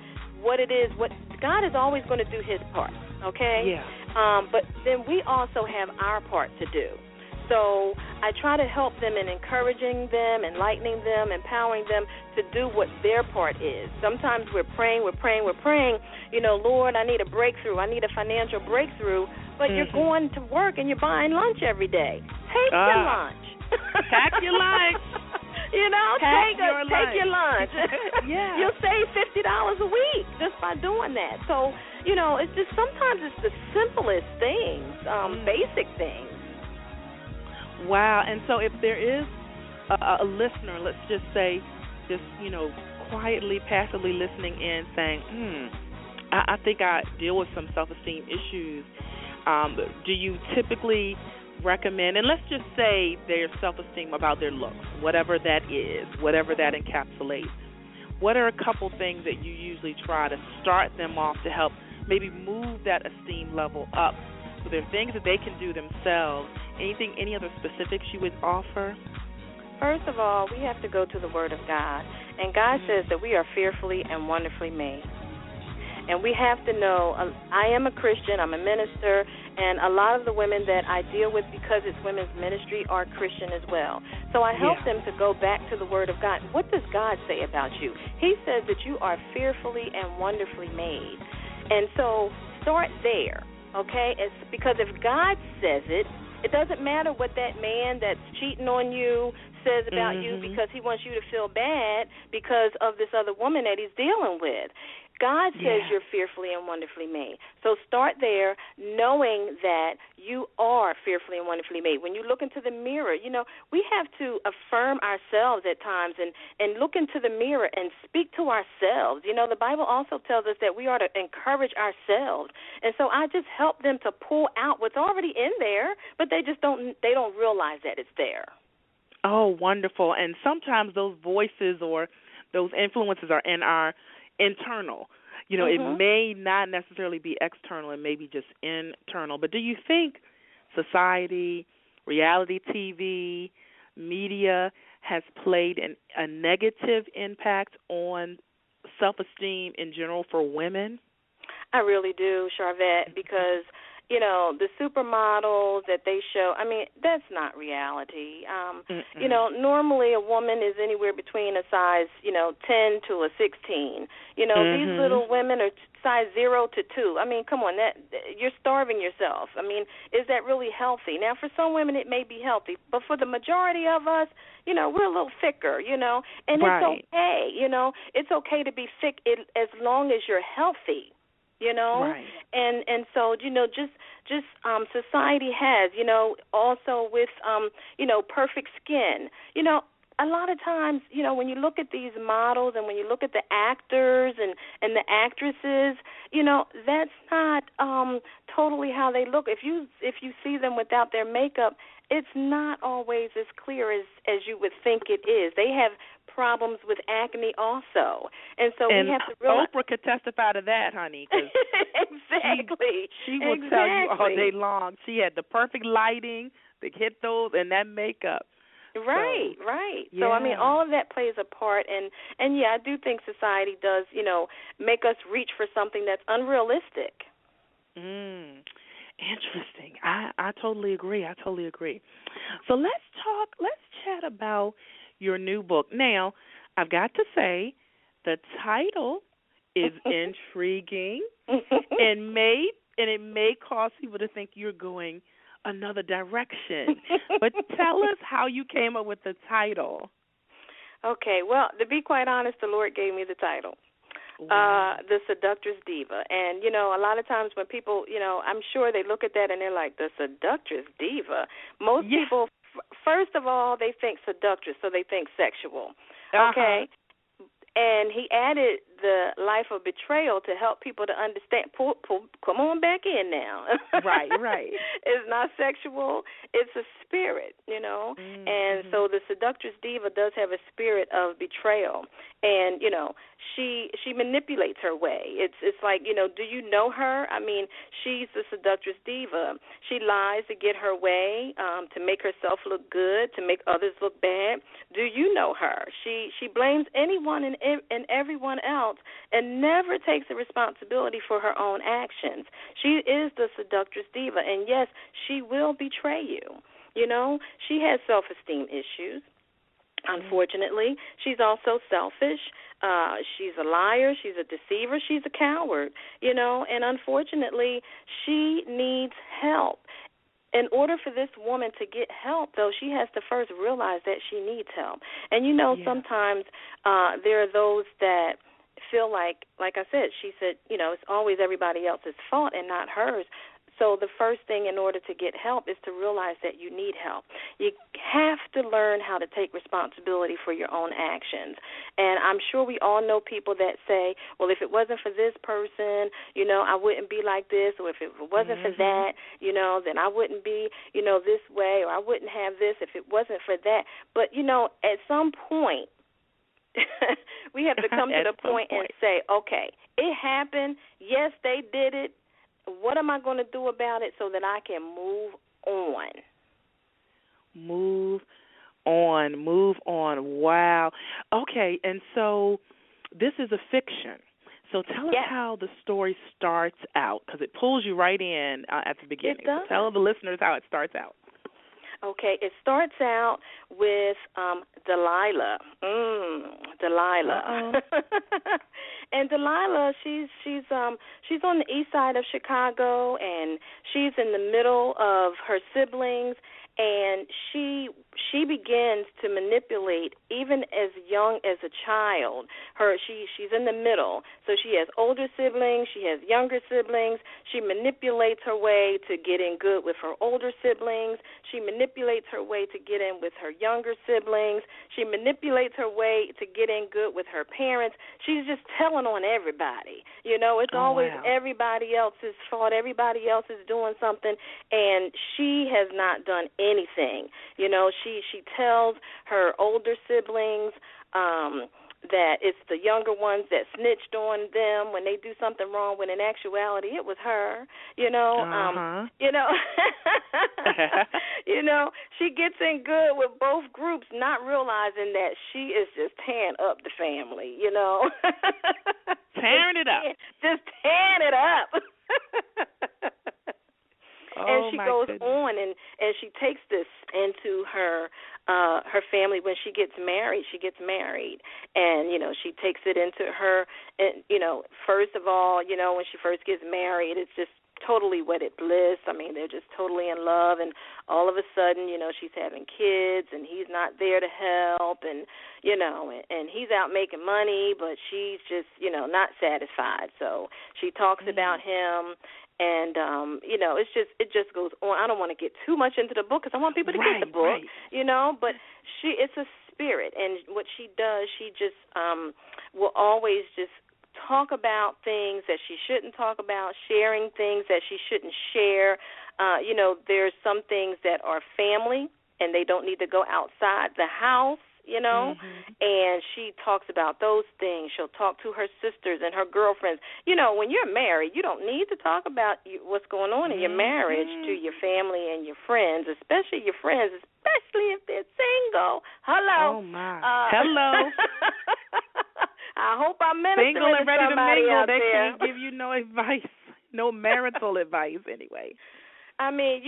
what it is. What God is always going to do his part, okay? Yeah. But then we also have our part to do. So I try to help them in encouraging them, enlightening them, empowering them to do what their part is. Sometimes we're praying, Lord, I need a breakthrough. I need a financial breakthrough. But you're going to work and you're buying lunch every day. Take your lunch. Pack your lunch. Take your lunch. Yeah. You'll save $50 a week just by doing that. So, it's just sometimes it's the simplest things, basic things. Wow. And so if there is a listener, let's just say, quietly, passively listening in saying, I think I deal with some self-esteem issues, do you typically recommend, and let's just say their self-esteem about their looks, whatever that is, whatever that encapsulates, what are a couple things that you usually try to start them off to help maybe move that esteem level up? So there are things that they can do themselves. Any other specifics you would offer? First of all, we have to go to the Word of God. And God says that we are fearfully and wonderfully made. And we have to know, I am a Christian, I'm a minister, and a lot of the women that I deal with, because it's women's ministry, are Christian as well. So I help them to go back to the Word of God. What does God say about you? He says that you are fearfully and wonderfully made. And so start there, okay? It's because if God says it, it doesn't matter what that man that's cheating on you says about you, because he wants you to feel bad because of this other woman that he's dealing with. God says you're fearfully and wonderfully made. So start there, knowing that you are fearfully and wonderfully made. When you look into the mirror, we have to affirm ourselves at times and look into the mirror and speak to ourselves. The Bible also tells us that we are to encourage ourselves. And so I just help them to pull out what's already in there, but they don't realize that it's there. Oh, wonderful. And sometimes those voices or those influences are in our internal. It may not necessarily be external, it may be just internal. But do you think society, reality TV, media has played a negative impact on self-esteem in general for women? I really do, Sharvette, because the supermodels that they show, that's not reality. Normally a woman is anywhere between a size, 10 to a 16. These little women are size 0 to 2. Come on, you're starving yourself. Is that really healthy? Now, for some women it may be healthy, but for the majority of us, we're a little thicker, and it's okay. It's okay to be thick as long as you're healthy. you know. Right. And so, you know, just society has, you know, also with perfect skin. You know, a lot of times, you know, when you look at these models and when you look at the actors and the actresses, you know, that's not totally how they look. If you see them without their makeup, it's not always as clear as you would think it is. They have problems with acne also. And so we have to realize. Oprah could testify to that, honey. 'Cause exactly. She will tell you all day long. She had the perfect lighting to hit those and that makeup. Right, right. Yeah. So, I mean, all of that plays a part. And yeah, I do think society does, you know, make us reach for something that's unrealistic. Interesting. I totally agree. So let's chat about your new book. Now, I've got to say, the title is intriguing and it may cause people to think you're going another direction. But tell us how you came up with the title. Okay, well, to be quite honest, the Lord gave me the title. The Seductress Diva. And, you know, a lot of times when people, you know, I'm sure they look at that and they're like, the Seductress Diva. Most people, first of all, they think seductress, so they think sexual. Okay? And he added the life of betrayal to help people to understand. Come on back in now. Right. It's not sexual. It's a spirit, you know. And so the Seductress Diva does have a spirit of betrayal. And, you know, she manipulates her way. It's like, you know, do you know her? I mean, she's the Seductress Diva. She lies to get her way, to make herself look good, to make others look bad. Do you know her? She blames anyone and everyone else and never takes the responsibility for her own actions. She is the Seductress Diva, and yes, she will betray you. You know, she has self-esteem issues. Unfortunately, she's also selfish. She's a liar. She's a deceiver. She's a coward, you know, and unfortunately, she needs help. In order for this woman to get help, though, she has to first realize that she needs help. And, you know, sometimes there are those that feel like I said, she said, you know, it's always everybody else's fault and not hers. So the first thing in order to get help is to realize that you need help. You have to learn how to take responsibility for your own actions. And I'm sure we all know people that say, well, if it wasn't for this person, you know, I wouldn't be like this, or if it wasn't for that, you know, then I wouldn't be, you know, this way, or I wouldn't have this if it wasn't for that. But, you know, at some point, we have to come to the point and say, okay, it happened. Yes, they did it. What am I going to do about it so that I can move on? Move on. Wow. Okay, and so this is a fiction. So tell us how the story starts out, because it pulls you right in at the beginning. It does. So tell the listeners how it starts out. Okay, it starts out with Delilah. Delilah. And Delilah, she's on the east side of Chicago, and she's in the middle of her siblings, and she begins to manipulate even as young as a child. She's in the middle, so she has older siblings, she has younger siblings. She manipulates her way to get in good with her older siblings. She manipulates her way to get in with her younger siblings. She manipulates her way to get in good with her parents. She's just telling on everybody. You know, it's always everybody else's fault. Everybody else is doing something, and she has not done anything. You know, she tells her older siblings that it's the younger ones that snitched on them when they do something wrong, when in actuality it was her. You know, you know, you know, she gets in good with both groups, not realizing that she is just tearing up the family. You know, tearing it up, just tearing it up. And she goes on, and she takes this into her family when she gets married. She gets married, and, you know, she takes it into her, and, you know, first of all, you know, when she first gets married, it's just totally wedded bliss. I mean, they're just totally in love, and all of a sudden, she's having kids, and he's not there to help, and and he's out making money, but she's just not satisfied. So she talks about him. And it just goes on. I don't want to get too much into the book because I want people to get the book, But it's a spirit, and what she does, she just will always just talk about things that she shouldn't talk about, sharing things that she shouldn't share. There's some things that are family, and they don't need to go outside the house. And she talks about those things. She'll talk to her sisters and her girlfriends. When you're married, you don't need to talk about what's going on in your marriage to your family and your friends, especially your friends, especially if they're single. Hello. Oh, my. Hello. I hope I'm ministering single and ready to mingle. They there. can't give you no advice, no marital advice anyway. I mean,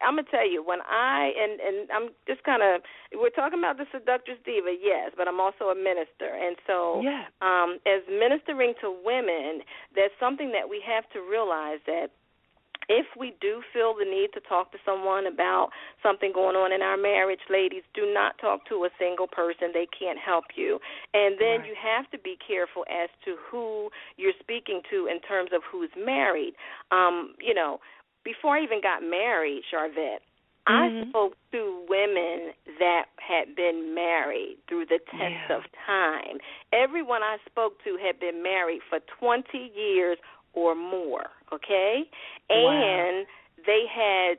I'm going to tell you, when and I'm just kind of, we're talking about the seductress diva, yes, but I'm also a minister. And so as ministering to women, there's something that we have to realize that if we do feel the need to talk to someone about something going on in our marriage, ladies, do not talk to a single person. They can't help you. And then you have to be careful as to who you're speaking to in terms of who's married. Before I even got married, Sharvette, I spoke to women that had been married through the test of time. Everyone I spoke to had been married for 20 years or more, okay? And they had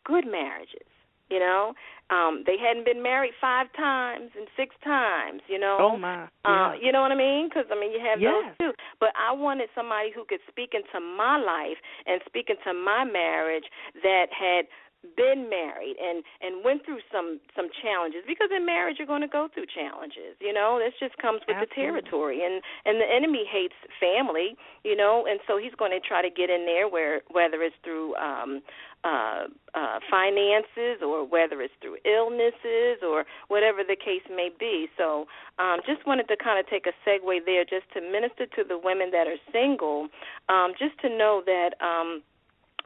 good marriages, They hadn't been married 5 times and 6 times, Oh, my. Yeah. You know what I mean? Because, you have those too. But I wanted somebody who could speak into my life and speak into my marriage that had been married and went through some challenges, because in marriage you're going to go through challenges, this just comes with the territory, and the enemy hates family, and so he's going to try to get in there whether it's through finances or whether it's through illnesses or whatever the case may be. So just wanted to kind of take a segue there just to minister to the women that are single, just to know that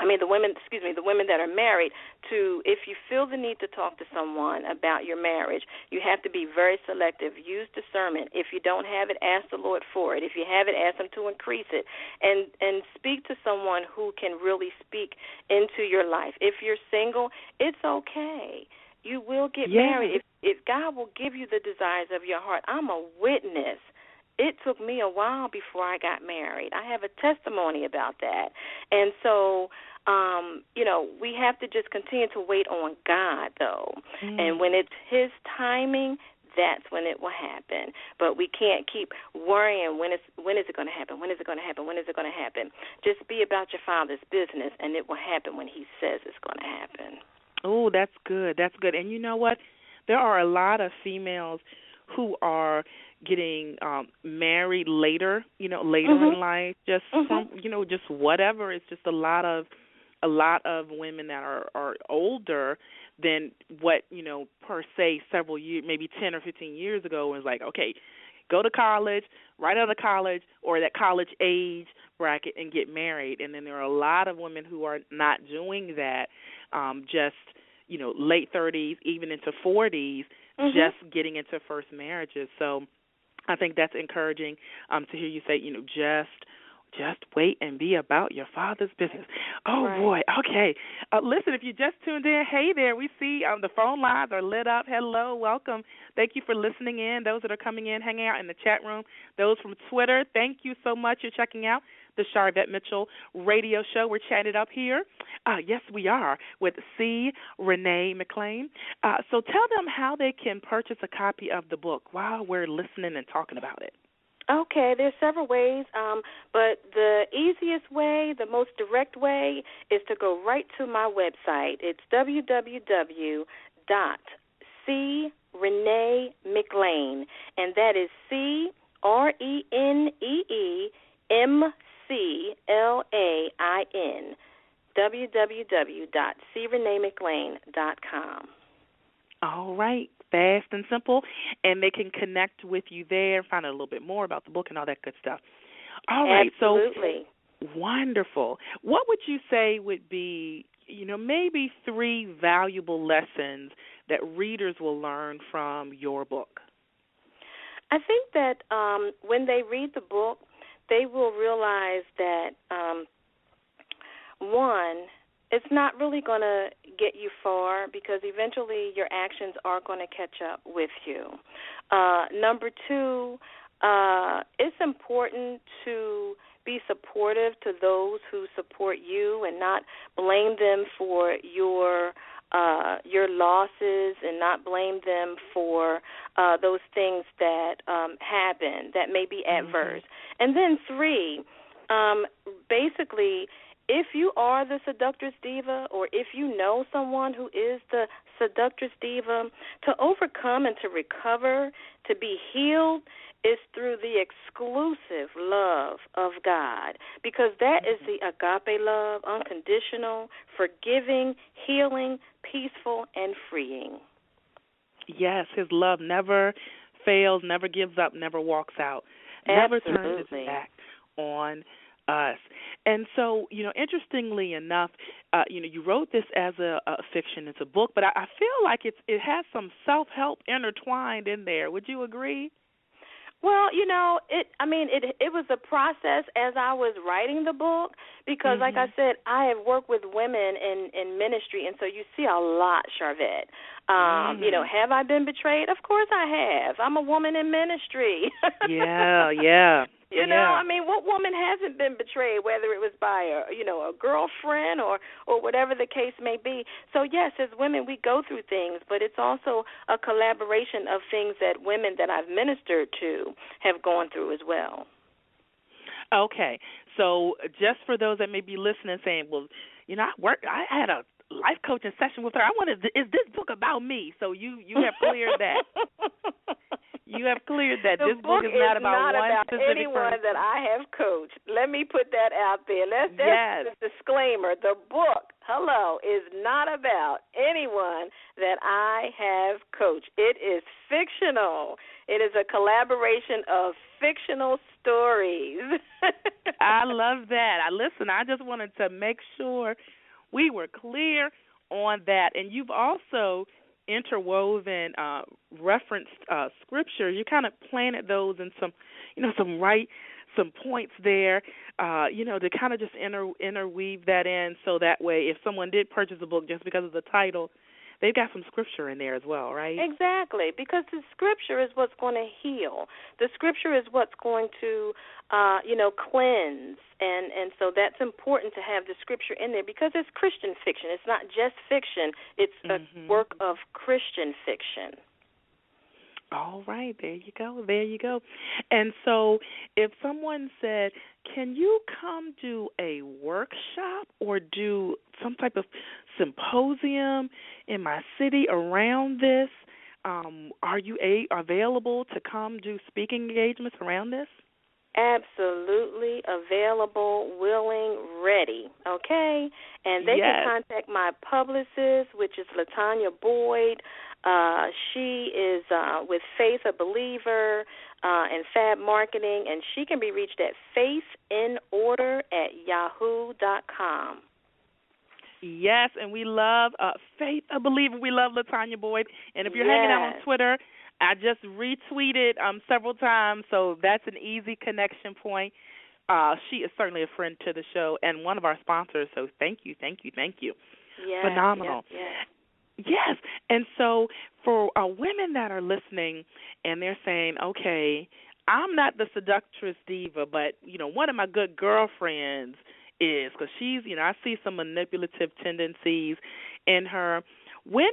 the women that are married, if you feel the need to talk to someone about your marriage, you have to be very selective. Use discernment. If you don't have it, ask the Lord for it. If you have it, ask Him to increase it. And speak to someone who can really speak into your life. If you're single, it's okay. You will get married. If God will give you the desires of your heart. I'm a witness. It took me a while before I got married. I have a testimony about that. And so, we have to just continue to wait on God, though. And when it's His timing, that's when it will happen. But we can't keep worrying when is it going to happen, when is it going to happen, when is it going to happen. Just be about your Father's business, and it will happen when He says it's going to happen. Oh, that's good. That's good. And you know what? There are a lot of females who are getting married later, later in life, just from, just whatever. It's just a lot of women that are older than what, per se several years, maybe 10 or 15 years ago, was like, okay, go to college, right out of college or that college age bracket and get married. And then there are a lot of women who are not doing that, just, late 30s, even into 40s, just getting into first marriages. So I think that's encouraging to hear you say, just wait and be about your Father's business. Oh, boy. Okay. Listen, if you just tuned in, hey there, we see the phone lines are lit up. Hello, welcome. Thank you for listening in. Those that are coming in, hanging out in the chat room. Those from Twitter, thank you so much. You're checking out the Sharvette Mitchell radio show. We're chatting up here. Yes, we are, with Renee McLain. So tell them how they can purchase a copy of the book while we're listening and talking about it. Okay, there's several ways, but the easiest way, the most direct way, is to go right to my website. It's www.CReneeMcLain, and that is CReneeMcLain, www.CReneeMcLain.com. All right. Fast and simple, and they can connect with you there and find out a little bit more about the book and all that good stuff. All right. Absolutely. Wonderful. What would you say would be, maybe 3 valuable lessons that readers will learn from your book? I think that when they read the book, they will realize that, one, it's not really going to get you far because eventually your actions are going to catch up with you. Number 2, it's important to be supportive to those who support you and not blame them for your losses and not blame them for those things that happen that may be adverse. And then 3, basically, if you are the seductress diva or if you know someone who is the seductress diva, to overcome and to recover, to be healed, is through the exclusive love of God, because that is the agape love, unconditional, forgiving, healing, peaceful, and freeing. Yes, his love never fails, never gives up, never walks out, Absolutely. never turns its back on us. And so, interestingly enough, you wrote this as a fiction. It's a book, but I feel like it has some self-help intertwined in there. Would you agree? Well, it was a process as I was writing the book because, like I said, I have worked with women in ministry, and so you see a lot, Sharvette. Have I been betrayed? Of course I have. I'm a woman in ministry. Yeah. What woman hasn't been betrayed, whether it was by a girlfriend or whatever the case may be. So, yes, as women, we go through things, but it's also a collaboration of things that women that I've ministered to have gone through as well. Okay. So just for those that may be listening saying, well, I had a life coaching session with her. Is this book about me? So you have cleared that. You have cleared that. This book is not about one specific anyone person that I have coached. Let me put that out there. That's the disclaimer. The book, is not about anyone that I have coached. It is fictional. It is a collaboration of fictional stories. I love that. I just wanted to make sure we were clear on that. And you've also interwoven referenced scripture. You kind of planted those in some points there, to kind of just interweave that in, so that way if someone did purchase a book just because of the title, they've got some scripture in there as well, right? Exactly, because the scripture is what's going to heal. The scripture is what's going to, cleanse. And so that's important to have the scripture in there because it's Christian fiction. It's not just fiction. It's a work of Christian fiction. All right, there you go. And so if someone said, can you come do a workshop or do some type of symposium in my city around this, are you available to come do speaking engagements around this? Absolutely available, willing, ready, okay? And they can contact my publicist, which is LaTanya Boyd. She is with Faith a Believer and Fab Marketing, and she can be reached at faithinorder@yahoo.com. Yes, and we love Faith a Believer. We love LaTanya Boyd. And if you're hanging out on Twitter, I just retweeted several times, so that's an easy connection point. She is certainly a friend to the show and one of our sponsors, so thank you. Yes, phenomenal. Yes, and so for women that are listening and they're saying, okay, I'm not the seductress diva, but, one of my good girlfriends is, because she's, I see some manipulative tendencies in her. When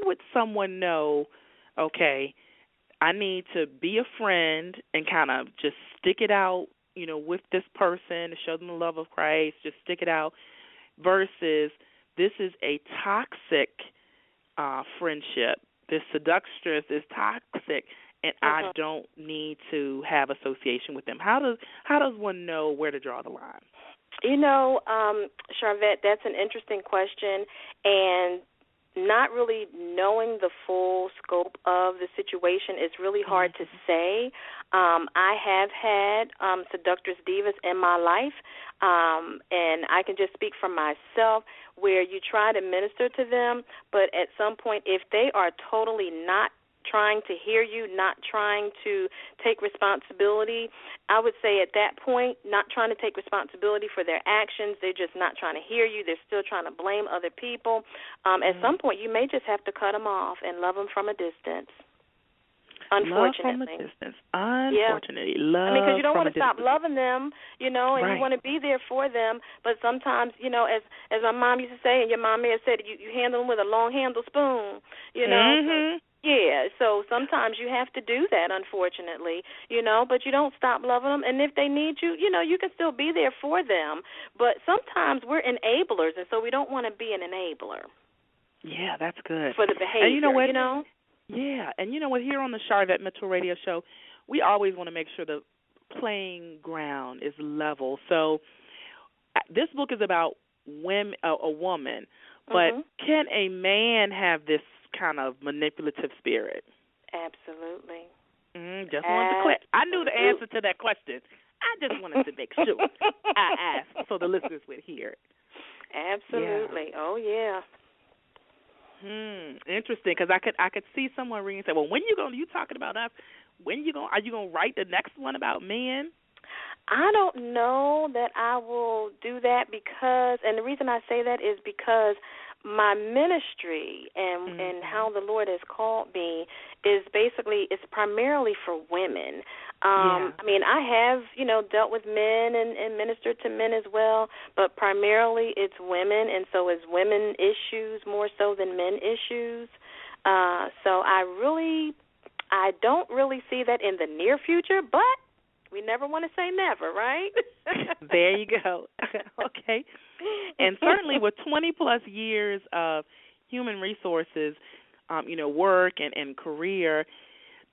would someone know, okay, I need to be a friend and kind of just stick it out, with this person to show them the love of Christ, just stick it out, versus this is a toxic friendship. This seductress is toxic, and I don't need to have association with them. How does one know where to draw the line? Sharvette, that's an interesting question, and not really knowing the full scope of the situation is really hard to say. I have had seductress divas in my life, and I can just speak for myself, where you try to minister to them, but at some point, if they are totally not trying to hear you, not trying to take responsibility, I would say at that point, not trying to take responsibility for their actions, they're just not trying to hear you, they're still trying to blame other people. At some point, you may just have to cut them off and love them from a distance. Unfortunately. Love from a distance. Unfortunately. Yeah. Love because you don't want to distance. stop loving them, and you want to be there for them, but sometimes, as my mom used to say, and your mom may have said, you handle them with a long-handled spoon, So, yeah, so sometimes you have to do that, unfortunately, but you don't stop loving them. And if they need you, you can still be there for them. But sometimes we're enablers, and so we don't want to be an enabler. Yeah, that's good. For the behavior, and you know what? Yeah, and you know what? Here on the Sharvette Mitchell Radio Show, we always want to make sure the playing ground is level. So this book is about a woman, but can a man have this kind of manipulative spirit? Absolutely. Just wanted to clear. I knew the answer to that question. I just wanted to make sure I asked so the listeners would hear it. Absolutely. Yeah. Oh, yeah. Interesting, because I could see someone reading and say, well, when you talking about us, are you going to write the next one about men? I don't know that I will do that because, and the reason I say that is because my ministry and how the Lord has called me is basically, it's primarily for women. I mean, I have, dealt with men and ministered to men as well, but primarily it's women, and so it's women issues more so than men issues. So I don't really see that in the near future, but we never want to say never, right? There you go. Okay. And certainly with 20-plus years of human resources, work and career,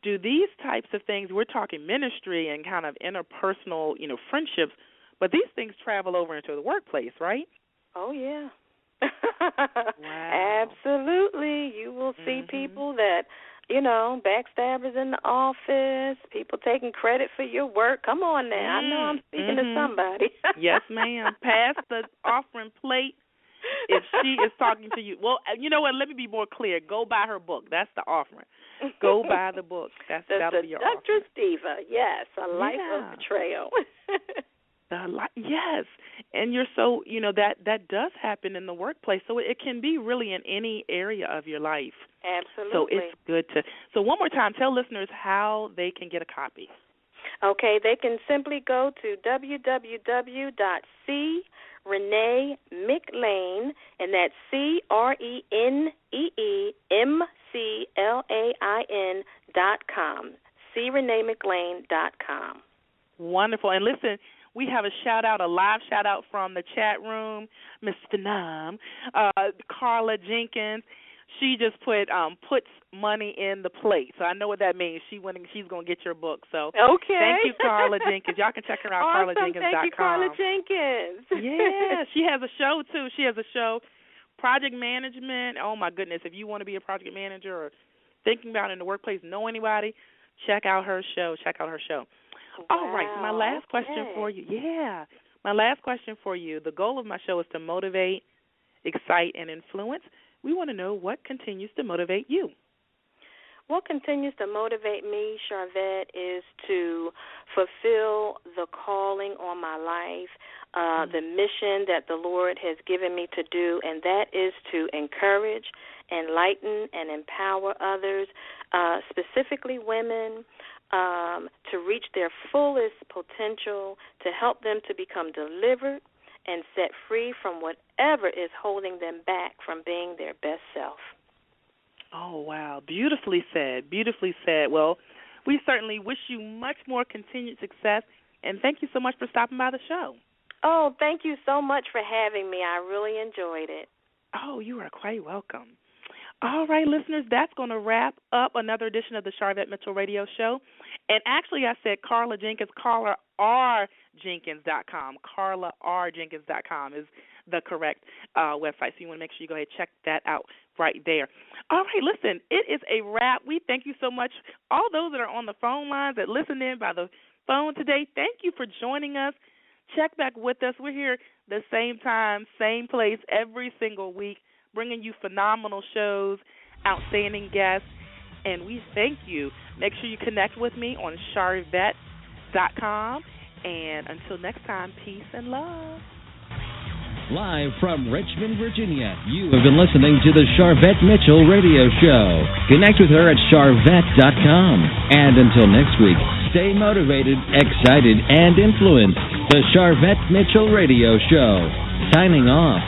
do these types of things, we're talking ministry and kind of interpersonal, friendships, but these things travel over into the workplace, right? Oh, yeah. Wow. Absolutely. You will see people that, backstabbers in the office, people taking credit for your work. Come on now. I know I'm speaking to somebody. Yes, ma'am. Pass the offering plate if she is talking to you. Well, you know what? Let me be more clear. Go buy her book. That's the offering. Go buy the book. That'll be your offering. Seductress Diva. Yes, A Life of Betrayal. Yes, and you're so, that does happen in the workplace, so it can be really in any area of your life. Absolutely. So it's good to, so one more time, tell listeners how they can get a copy. Okay, they can simply go to www.CReneeMcLain, and that's CReneeMcLain.com, CReneeMcLain.com. Wonderful. And listen, we have a shout-out, a live shout-out from the chat room, Miss Phenom, Carla Jenkins. She just puts money in the plate. So I know what that means. She's going to get your book. So Thank you, Carla Jenkins. Y'all can check her out, awesome. carlajenkins.com. Thank you, Carla Jenkins. Yeah, she has a show, too. She has a show, Project Management. Oh, my goodness. If you want to be a project manager or thinking about it in the workplace, know anybody, check out her show. Wow. All right, so my last question for you. Yeah, my last question for you. The goal of my show is to motivate, excite, and influence. We want to know what continues to motivate you. What continues to motivate me, Sharvette, is to fulfill the calling on my life, the mission that the Lord has given me to do, and that is to encourage, enlighten, and empower others, specifically women, to reach their fullest potential, to help them to become delivered and set free from whatever is holding them back from being their best self. Oh, wow. Beautifully said. Beautifully said. Well, we certainly wish you much more continued success, and thank you so much for stopping by the show. Oh, thank you so much for having me. I really enjoyed it. Oh, you are quite welcome. All right, listeners, that's going to wrap up another edition of the Sharvette Mitchell Radio Show. And actually, I said Carla Jenkins, CarlaRJenkins.com. CarlaRJenkins.com is the correct website. So you want to make sure you go ahead and check that out right there. All right, listen, it is a wrap. We thank you so much. All those that are on the phone lines that listen in by the phone today, thank you for joining us. Check back with us. We're here the same time, same place every single week, bringing you phenomenal shows, outstanding guests, and we thank you. Make sure you connect with me on Sharvette.com. And until next time, peace and love. Live from Richmond, Virginia, you have been listening to the Sharvette Mitchell Radio Show. Connect with her at Sharvette.com. And until next week, stay motivated, excited, and influenced. The Sharvette Mitchell Radio Show. Signing off.